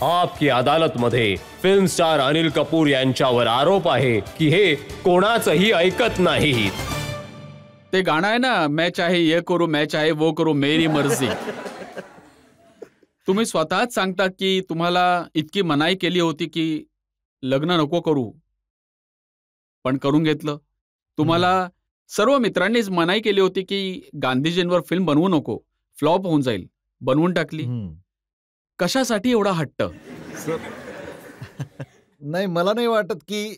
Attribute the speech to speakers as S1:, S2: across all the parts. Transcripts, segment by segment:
S1: आपकी अदालत मध्ये film star Anil Kapoor यांच्यावर आरोप आहे की हे कोणाचंही ऐकत नाहीत.
S2: ते गाणं आहे ना, मैं चाहे ये करू मैं चाहे वो करू मेरी मर्जी. तुम्ही स्वतःच सांगता की तुम्हाला इतकी मनाई केली होती की लग्न नको करू, पण करून घेतलं. तुम्हाला सर्व मित्रांनीच मनाई केली होती की गांधीजींवर फिल्म बनवू नको, फ्लॉप होऊन जाईल, बनवून टाकली. कशासाठी एवढा हट्ट?
S3: नाही, मला नाही वाटत की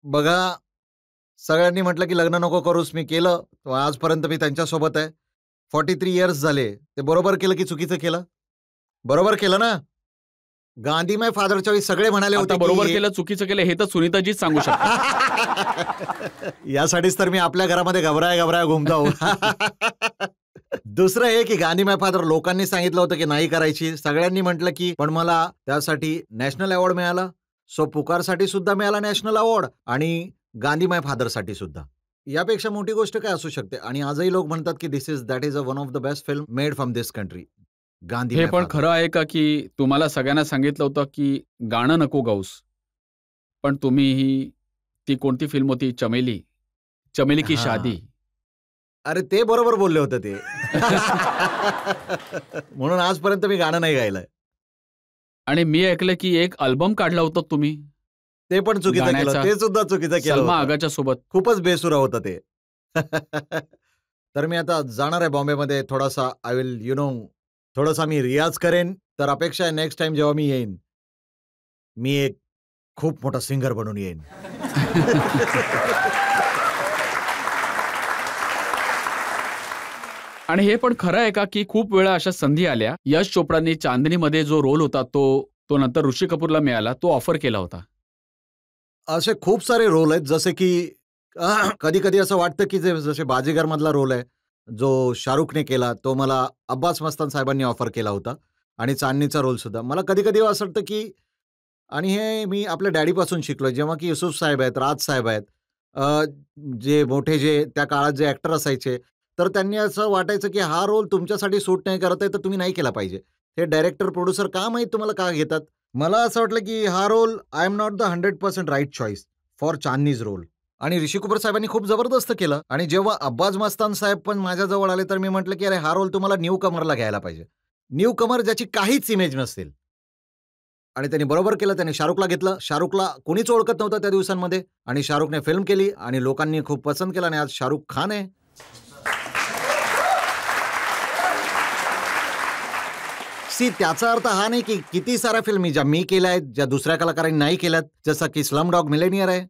S3: बघा, सगळ्यांनी म्हटलं की लग्न नको करूस, मी केलं. आजपर्यंत मी त्यांच्यासोबत आहे. 43 इयर्स झाले. ते बरोबर केलं की चुकीचं केलं? बरोबर केलं ना. गांधी माय फादरच्या वेळी सगळे म्हणाले होते
S2: बरोबर केलं चुकीचं केलं हे तर सुनीताजीच सांगू शकतात.
S3: यासाठीच तर मी आपल्या घरामध्ये घबराया घुमतो. दुसरं हे की गांधी माय फादर लोकांनी सांगितलं होतं की नाही करायची. सगळ्यांनी म्हटलं की, पण मला त्यासाठी नॅशनल अवॉर्ड मिळाला. सो पुकारसाठी सुद्धा मिळाला नॅशनल अवॉर्ड आणि गांधी माय फादरसाठी सुद्धा. यापेक्षा मोठी गोष्ट काय असू शकते? आणि आजही लोक म्हणतात की that is one of the best film made from this country. Gandhi
S2: hey
S3: my
S2: पण
S3: फादर.
S2: खरं आहे का की तुम्हाला सगळ्यांना सांगितलं होतं की गाणं नको गाऊस, पण तुम्ही ती कोणती फिल्म होती, चमेली की
S3: हां.
S2: शादी.
S3: अरे ते बरोबर बोलले होते ते. म्हणून आजपर्यंत मी गाणं नाही गायलंय.
S2: आणि मी ऐकलं की एक अल्बम काढला होता तुम्ही
S3: ते पण चुकीचं केलं.
S2: गाण्याचा.
S3: ते सुद्धा चुकीचं केलं
S2: सलमा
S3: होतं.
S2: आगाच्या सोबत.
S3: खूपच बेसुरा होतं ते. तर मी आता जाणार आहे बॉम्बेमध्ये. थोडासा आय विल थोडासा मी रियाज करेन. तर अपेक्षा आहे नेक्स्ट टाइम जेव्हा मी येईन, मी एक खूप मोठा सिंगर बनून येईन.
S2: आणि हे पण खरं आहे का की खूप वेळा अशा संधी आल्या, यश चोपडांनी चांदनीमध्ये जो रोल होता तो नंतर ऋषी कपूरला मिळाला, तो ऑफर केला होता.
S3: असे खूप सारे रोल आहेत, जसे की कधी कधी असं वाटतं की जसे बाजीगर मधला रोल आहे जो शाहरुखने केला, तो मला अब्बास मस्तान साहेबांनी ऑफर केला होता. आणि चांदनीचा रोल सुद्धा मला कधी कधी असं वाटतं की, आणि हे मी आपल्या डॅडीपासून शिकलोय, जेव्हा की युसुफ साहेब आहेत, राज साहेब आहेत, जे मोठे जे त्या काळात जे ऍक्टर असायचे, तर त्यांनी असं वाटायचं की हा रोल तुमच्यासाठी सूट नाही करत आहे, तर तुम्ही नाही केला पाहिजे. हे डायरेक्टर प्रोड्युसर का माहीत तुम्हाला का घेतात. मला असं वाटलं की हा role I am not the 100% right choice for Chandni's role. आणि ऋषी कपूर साहेबांनी खूप जबरदस्त केलं. आणि जेव्हा अब्बास मस्तान साहेब पण माझ्याजवळ आले, तर मी म्हटलं की अरे हा रोल तुम्हाला न्यू कमरला घ्यायला पाहिजे. न्यू कमर ज्याची काहीच इमेज नसेल. आणि त्यांनी बरोबर केलं. त्यांनी शाहरुखला घेतलं. शाहरुखला कोणीच ओळखत नव्हतं त्या दिवसांमध्ये, आणि शाहरुखने फिल्म केली आणि लोकांनी खूप पसंत केलं आणि आज शाहरुख खान आहे. त्याचा अर्थ हा नाही की किती साऱ्या फिल्मी ज्या मी केल्या आहेत, ज्या दुसऱ्या कलाकारांनी नाही केल्यात, जसं की स्लम डॉग मिलेनियर आहे.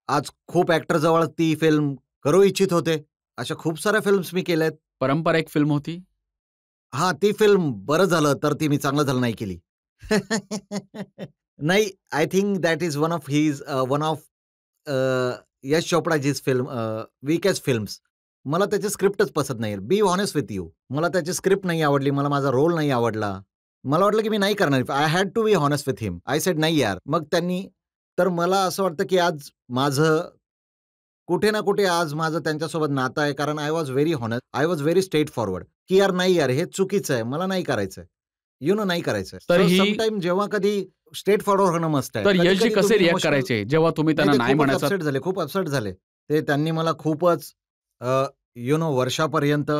S3: आज खूप ऍक्टर जवळ ती फिल्म करू इच्छित होते. अशा खूप साऱ्या फिल्म्स मी केल्यात.
S2: परंपरा एक फिल्म होती.
S3: हा, ती फिल्म बरं झालं तर ती मी चांगलं झालं नाही केली. नाही, I think that is one of Yash Chopraji's film weakest films. मला त्याची स्क्रिप्टच पसंत नाही. बी ऑनेस्ट विथ यू, मला त्याची स्क्रिप्ट नाही आवडली, मला माझा रोल नाही आवडला. मला वाटलं की मी नाही करणार. I had to be honest with him. I said नाही यार. मग त्यांनी, तर मला असं वाटतं की आज माझं कुठे ना कुठे आज माझं त्यांच्यासोबत नातं आहे, कारण I was very honest, I was very straight forward की यार नाही यार, हे चुकीचं आहे, मला नाही करायचंय, नाही करायचंय.
S2: तर
S3: समटाईम जेव्हा कधी स्ट्रेट फॉरवर्ड होणं मस्त आहे.
S2: तर यशजी कसे रिॲक्ट करायचे जेव्हा तुम्ही त्यांना नाही म्हणायचं?
S3: अपसेट झाले, खूप अपसेट झाले ते. त्यांनी मला खूपच वर्षापर्यंत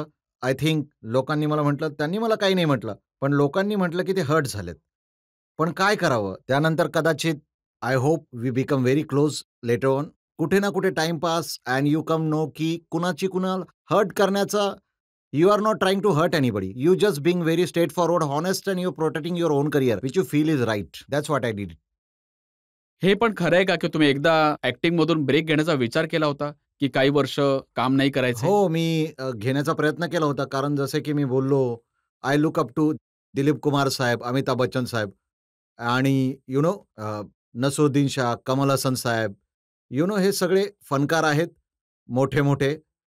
S3: आय थिंक लोकांनी मला म्हटलं, त्यांनी मला काही नाही म्हटलं, पण लोकांनी म्हटलं की ते हर्ट झालेत. पण काय करावं, त्यानंतर कदाचित I hope we become very close later on. कुठे ना कुठे timepass and you come know की कुणाची कुणाला हर्ट करण्याचा, you are not trying to hurt anybody, you just being very straight forward, honest, and you protecting your own career which you feel is right. That's what I did.
S2: हे पण खरं आहे का की तुम्ही एकदा ऍक्टिंग मधून ब्रेक घेण्याचा विचार केला होता की काही वर्ष काम नाही करायचं?
S3: हो, मी घेण्याचा प्रयत्न केला होता, कारण जसे की मी बोललो, I look up to Dilip Kumar साहेब, अमिताभ बच्चन साहेब, आणि नसरुद्दीन शाह, कमल हसन साहेब, हे सगळे फनकार आहेत मोठे मोठे.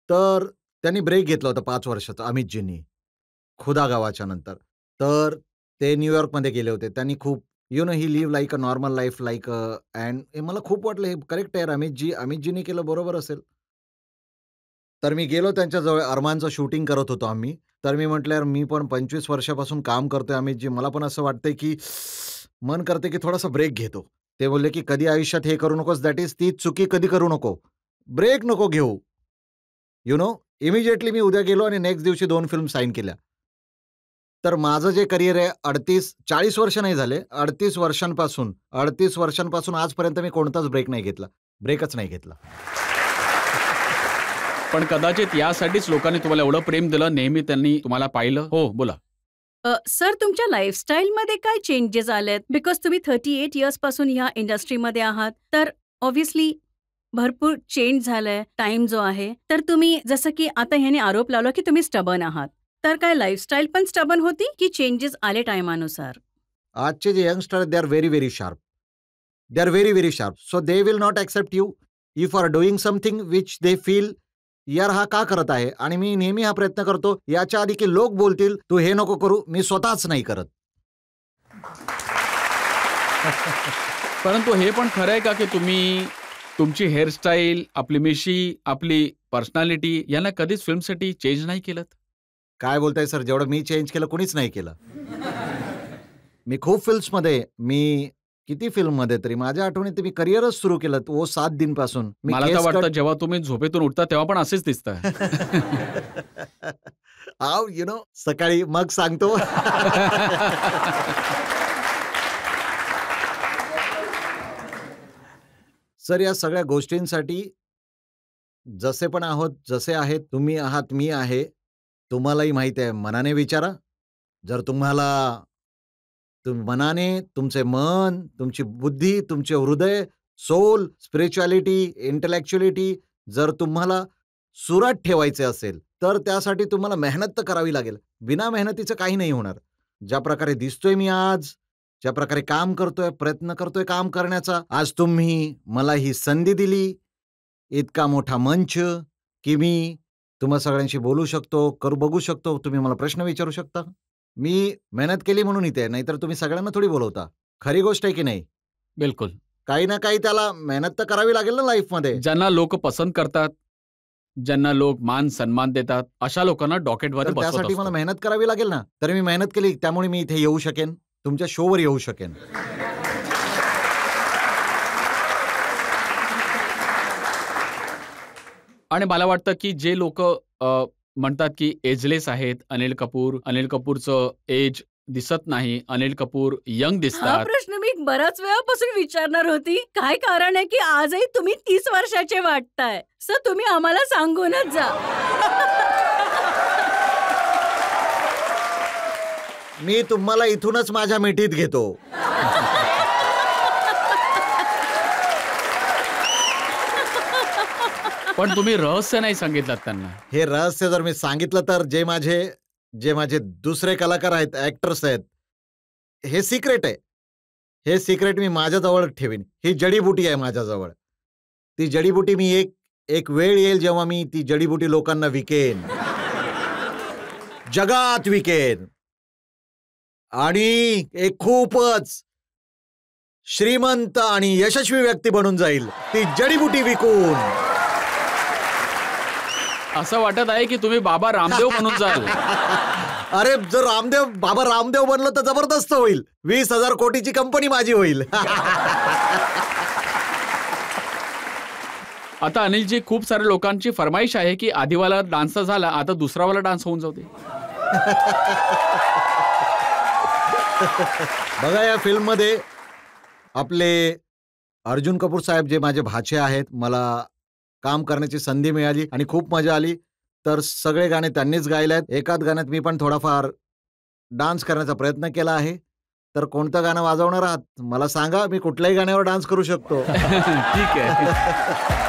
S3: तर त्यांनी ब्रेक घेतला होता 5 वर्षाचा अमितजींनी, खुदा गावाच्या नंतर. तर ते न्यूयॉर्कमध्ये गेले होते. त्यांनी खूप he live like a normal life, like and मला खूप वाटलं हे करेक्ट आहे, अमितजींनी केलं बरोबर असेल. तर मी गेलो त्यांच्याजवळ. अरमानचं शूटिंग करत होतो आम्ही. तर मी म्हटलं, यार मी पण 25 वर्षापासून काम करतोय अमितजी, मला पण असं वाटतंय की मन करते की थोडासा ब्रेक घेतो. ते बोलले की कधी आयुष्यात हे करू नकोस, दॅट इज ती चुकी कधी करू नको, ब्रेक नको घेऊ. इमिजिएटली मी उद्या गेलो आणि नेक्स्ट दिवशी 2 फिल्म साईन केल्या. तर माझं जे करिअर आहे 40 वर्ष नाही झाले, 38 वर्षांपासून आजपर्यंत मी कोणताच ब्रेकच नाही घेतला.
S2: पण कदाचित यासाठीच लोकांनी तुम्हाला एवढं प्रेम दिलं, नेहमी त्यांनी तुम्हाला पाहिलं. हो, बोला.
S4: सर, तुमच्या लाईफस्टाईलमध्ये काय चेंजेस आलेत? बिकॉज तुम्ही 38 इयर्स पासून ह्या इंडस्ट्रीमध्ये आहात, तर ऑब्व्हियसली भरपूर चेंज झालंय टाइम जो आहे. तर तुम्ही जसं की आता ह्याने आरोप लावला की तुम्ही स्टबन आहात, तर काय लाईफस्टाईल पण स्टबन होती की चेंजेस आले टायमानुसार?
S3: आजचे जे youngster they are very very sharp. They are very very sharp. So they will not accept you if are doing something which they feel यार हा का करत आहे. आणि मी नेहमी हा प्रयत्न करतो याच्या आधी की लोक बोलतील तू हे नको करू, मी स्वतःच नाही करत.
S2: परंतु हे पण खरं आहे का की तुम्ही तुमची हेअरस्टाईल, आपली मिशी, आपली पर्सनॅलिटी यांना कधीच फिल्मसाठी चेंज नाही केलं?
S3: काय बोलताय सर, जेवढं मी चेंज केलं कुणीच नाही केलं. मी खूप फिल्म्समध्ये, मी किती फिल्ममध्ये तरी माझ्या आठवणीत मी करिअरच सुरू केलं. 7 दिन पासून.
S2: मला तर वाटतं जेव्हा तुम्ही झोपेतून उठता तेव्हा पण असेच दिसतं.
S3: सकाळी मग सांगतो. सर, या सगळ्या गोष्टींसाठी जसे पण आहोत, जसे आहेत, तुम्ही आहात, मी आहे, तुम्हालाही माहिती आहे. मनाने विचारा. जर तुम्हाला मनाने, तुमचे मन, तुमची बुद्धी, तुमचे हृदय, सोल, स्पिरिच्युअलिटी, इंटेलेक्च्युअलिटी जर तुम्हाला सुरात ठेवायचे असेल तर त्यासाठी तुम्हाला मेहनत तर करावी लागेल. बिना मेहनतीचं काही नाही होणार. ज्या प्रकारे दिसतोय मी आज, ज्या प्रकारे काम करतोय, प्रयत्न करतोय काम करण्याचा, आज तुम्ही मला ही संधी दिली, इतका मोठा मंच की मी तुम्हा सगळ्यांशी बोलू शकतो, बघू शकतो, तुम्ही मला प्रश्न विचारू शकता. मी मेहनत केली म्हणून इथे, नाहीतर तुम्ही सगळ्यांना थोडी बोलवता. खरी गोष्ट आहे की नाही?
S2: बिलकुल.
S3: काही ना काही त्याला मेहनत तर करावी लागेल ना लाईफमध्ये.
S2: ज्यांना लोक पसंत करतात, ज्यांना लोक मान सन्मान देतात, अशा लोकांना डॉकेटवर
S3: त्यासाठी मला मेहनत करावी लागेल ना. तर मी मेहनत केली, त्यामुळे मी इथे येऊ शकेन, तुमच्या शोवर येऊ शकेन.
S2: आणि मला वाटतं की जे लोक म्हणतात की एजलेस आहेत, अनिल कपूरचं एज दिसत नाही, अनिल कपूर यंग
S4: हा
S2: दिसतात.
S4: प्रश्न मी बऱ्याच वेळापासून विचारणार होती. काय कारण आहे की आजही तुम्ही 30 वर्षाचे वाटताय? सर, तुम्ही आम्हाला सांगूनच जा.
S3: मी तुम्हाला इथूनच माझ्या मिठीत घेतो.
S2: पण तुम्ही रहस्य नाही सांगितलं त्यांना.
S3: हे रहस्य जर मी सांगितलं तर जे माझे दुसरे कलाकार आहेत, ऍक्टर्स आहेत, हे सिक्रेट आहे. हे सिक्रेट मी माझ्याजवळ ठेवीन. ही जडीबुटी आहे माझ्याजवळ. ती जडीबुटी मी एक वेळ येईल जेव्हा मी ती जडीबुटी लोकांना विकेन, जगात विकेन, आणि एक खूपच श्रीमंत आणि यशस्वी व्यक्ती बनून जाईल ती जडीबुटी विकून.
S2: असं वाटत आहे की तुम्ही बाबा रामदेव बनून जाल.
S3: अरे, जर बाबा रामदेव बनलं तर जबरदस्त होईल. 20,000 कोटीची कंपनी माझी होईल.
S2: आता अनिलजी, खूप साऱ्या लोकांची फरमाईश आहे की आधीवाला डान्स झाला, आता दुसरावाला डान्स होऊन जाऊ दे.
S3: बघा, या फिल्ममध्ये आपले अर्जुन कपूर साहेब जे माझे भाचे आहेत, मला काम करण्याची संधी मिळाली आणि खूप मजा आली. तर सगळे गाणे त्यांनीच गायले आहेत. एकाच गाण्यात मी पण थोडाफार डान्स करण्याचा प्रयत्न केला आहे. तर कोणतं गाणं वाजवणार आहात मला सांगा, मी कुठल्याही गाण्यावर डान्स करू शकतो.
S2: ठीक आहे.